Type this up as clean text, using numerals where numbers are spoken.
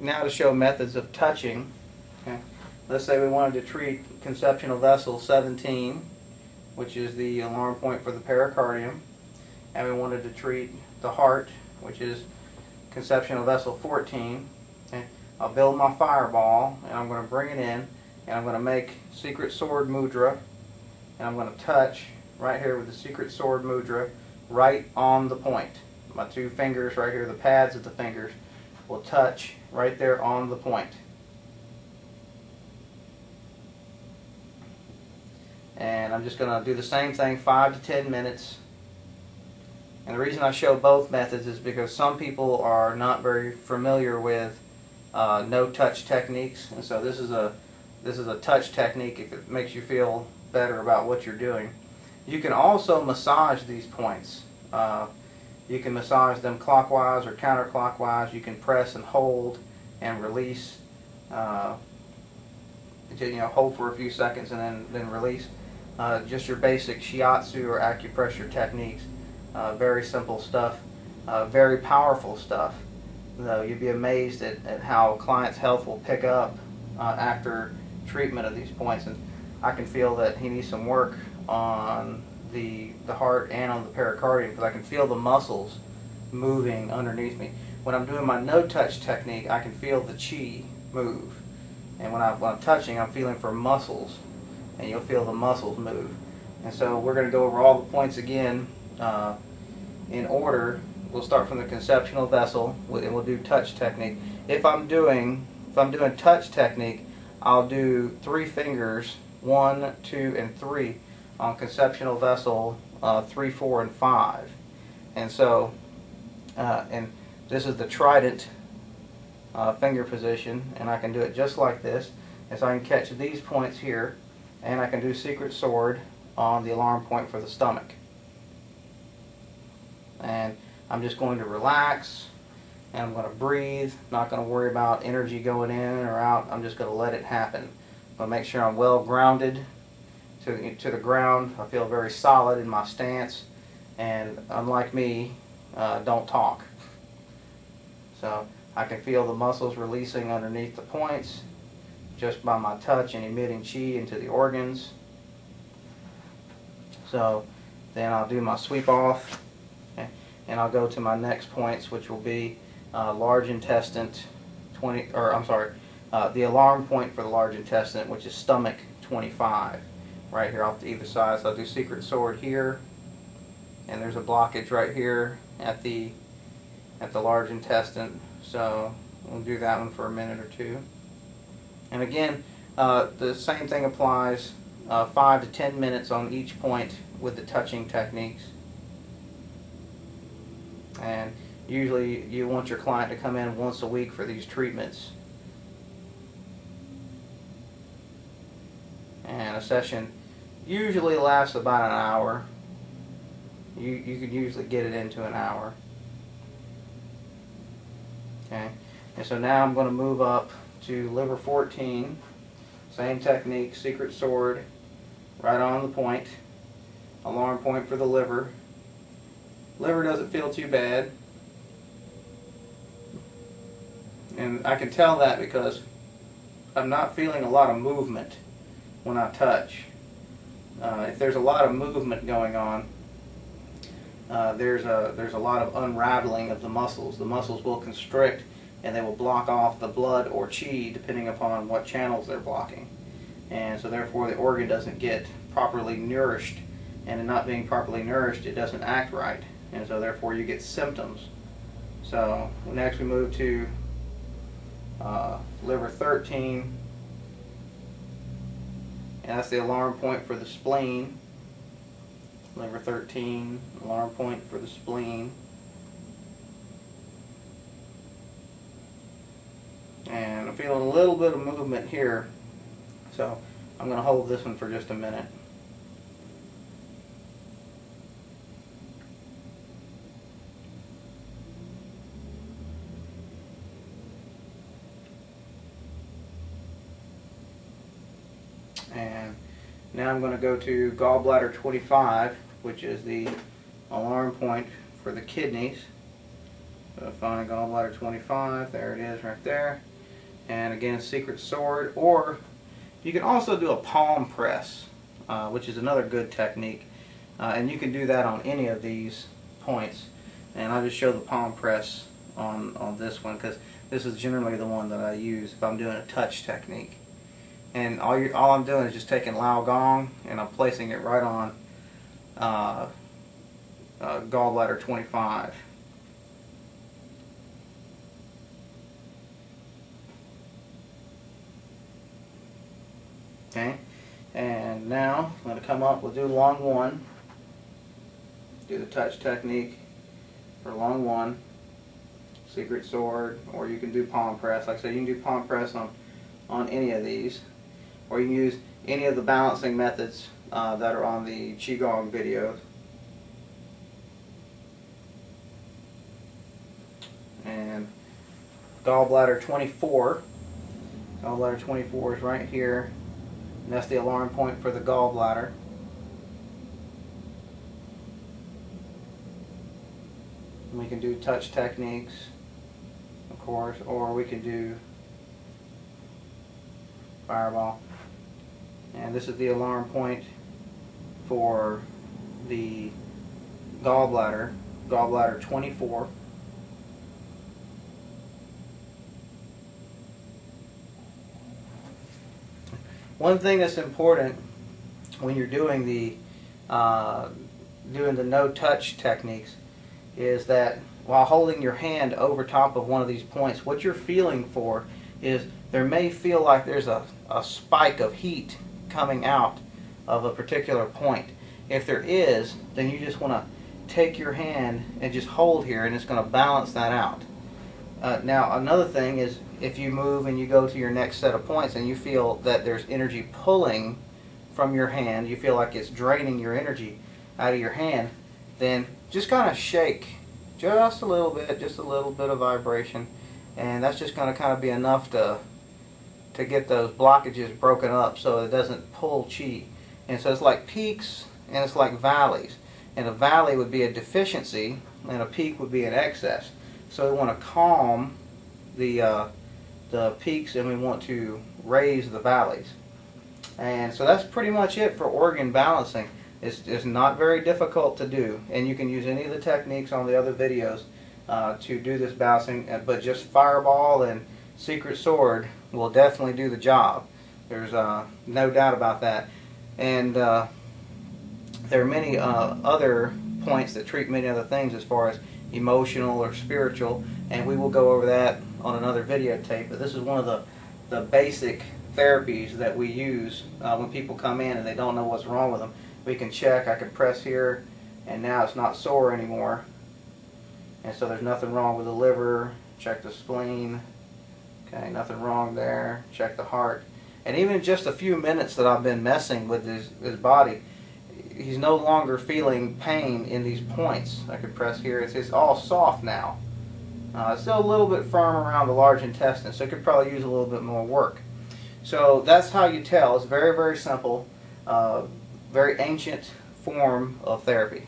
now to show methods of touching. Okay. Let's say we wanted to treat conceptional vessel 17, which is the alarm point for the pericardium, and we wanted to treat the heart, which is conceptional vessel 14. Okay. I'll build my fireball, and I'm going to bring it in, and I'm going to make secret sword mudra, and I'm going to touch right here with the secret sword mudra right on the point. My two fingers right here, the pads of the fingers, will touch right there on the point. And I'm just going to do the same thing 5 to 10 minutes. And the reason I show both methods is because some people are not very familiar with no-touch techniques, and so this is a touch technique if it makes you feel better about what you're doing. You can also massage these points. You can massage them clockwise or counterclockwise. You can press and hold and release. Hold for a few seconds and then release. Just your basic shiatsu or acupressure techniques. Very simple stuff. Very powerful stuff. You'd be amazed at how client's health will pick up after treatment of these points. And I can feel that he needs some work on the heart and on the pericardium, because I can feel the muscles moving underneath me. When I'm doing my no-touch technique, I can feel the chi move. And when I'm touching, I'm feeling for muscles, and you'll feel the muscles move. And so we're going to go over all the points again in order. We'll start from the conceptional vessel, and we'll do touch technique. If I'm doing touch technique, I'll do 3 fingers, 1, 2, and 3 on conceptional vessel 3, 4, and 5. And so, and this is the trident finger position, and I can do it just like this. And so I can catch these points here, and I can do secret sword on the alarm point for the stomach. And I'm just going to relax, and I'm going to breathe, not going to worry about energy going in or out. I'm just going to let it happen. I'll make sure I'm well grounded to the ground. I feel very solid in my stance, and unlike me, don't talk. So I can feel the muscles releasing underneath the points just by my touch and emitting chi into the organs. So then I'll do my sweep off, okay, and I'll go to my next points, which will be large intestine 20, or I'm sorry, the alarm point for the large intestine, which is stomach 25, right here off to either side. So I'll do secret sword here, and there's a blockage right here at the large intestine. So we'll do that one for a minute or two. And again, the same thing applies, 5 to 10 minutes on each point with the touching techniques. And usually you want your client to come in once a week for these treatments. And a session usually lasts about an hour. You can usually get it into an hour. Okay, and so now I'm going to move up to liver 14. Same technique, secret sword, right on the point. Alarm point for the liver. Liver doesn't feel too bad. And I can tell that because I'm not feeling a lot of movement when I touch. If there's a lot of movement going on, there's a lot of unraveling of the muscles. The muscles will constrict, and they will block off the blood or chi depending upon what channels they're blocking. And so therefore the organ doesn't get properly nourished, and in not being properly nourished, it doesn't act right. And so therefore you get symptoms. So next we move to liver 13, and that's the alarm point for the spleen. Liver 13, alarm point for the spleen. And I'm feeling a little bit of movement here, so I'm going to hold this one for just a minute. And now I'm going to go to gallbladder 25, which is the alarm point for the kidneys. So find gallbladder 25, there it is right there. and again, secret sword, or you can also do a palm press, which is another good technique, and you can do that on any of these points. And I'll just show the palm press on this one, because this is generally the one that I use if I'm doing a touch technique. And all I'm doing is just taking Lao Gong and I'm placing it right on gallbladder 25. Okay, and now I'm going to come up, we'll do long one, do the touch technique for long one, secret sword, or you can do palm press. Like I said, you can do palm press on any of these, or you can use any of the balancing methods that are on the Qigong videos. And gallbladder 24. Gallbladder 24 is right here, and that's the alarm point for the gallbladder. And we can do touch techniques, of course, or we can do fireball. And this is the alarm point for the gallbladder, gallbladder 24. One thing that's important when you're doing the no touch techniques is that while holding your hand over top of one of these points, what you're feeling for is there may feel like there's a spike of heat coming out of a particular point. If there is, then you just want to take your hand and just hold here, and it's going to balance that out. Now another thing is, if you move and you go to your next set of points and you feel that there's energy pulling from your hand, you feel like it's draining your energy out of your hand, then just kind of shake just a little bit of vibration, and that's just going to kind of be enough to get those blockages broken up so it doesn't pull chi. And so it's like peaks and it's like valleys, and a valley would be a deficiency and a peak would be an excess. So we want to calm the peaks and we want to raise the valleys. And so that's pretty much it for organ balancing. It's not very difficult to do, and you can use any of the techniques on the other videos to do this balancing, but just fireball and secret sword will definitely do the job. There's no doubt about that. And there are many other points that treat many other things as far as emotional or spiritual, and we will go over that on another videotape. But this is one of the basic therapies that we use when people come in and they don't know what's wrong with them. We can check, I can press here, and now it's not sore anymore. And so there's nothing wrong with the liver. Check the spleen. Okay, nothing wrong there. Check the heart. And even in just a few minutes that I've been messing with his body, he's no longer feeling pain in these points. I could press here. It's all soft now. It's still a little bit firm around the large intestine, so it could probably use a little bit more work. So that's how you tell. It's very, very simple. Very ancient form of therapy.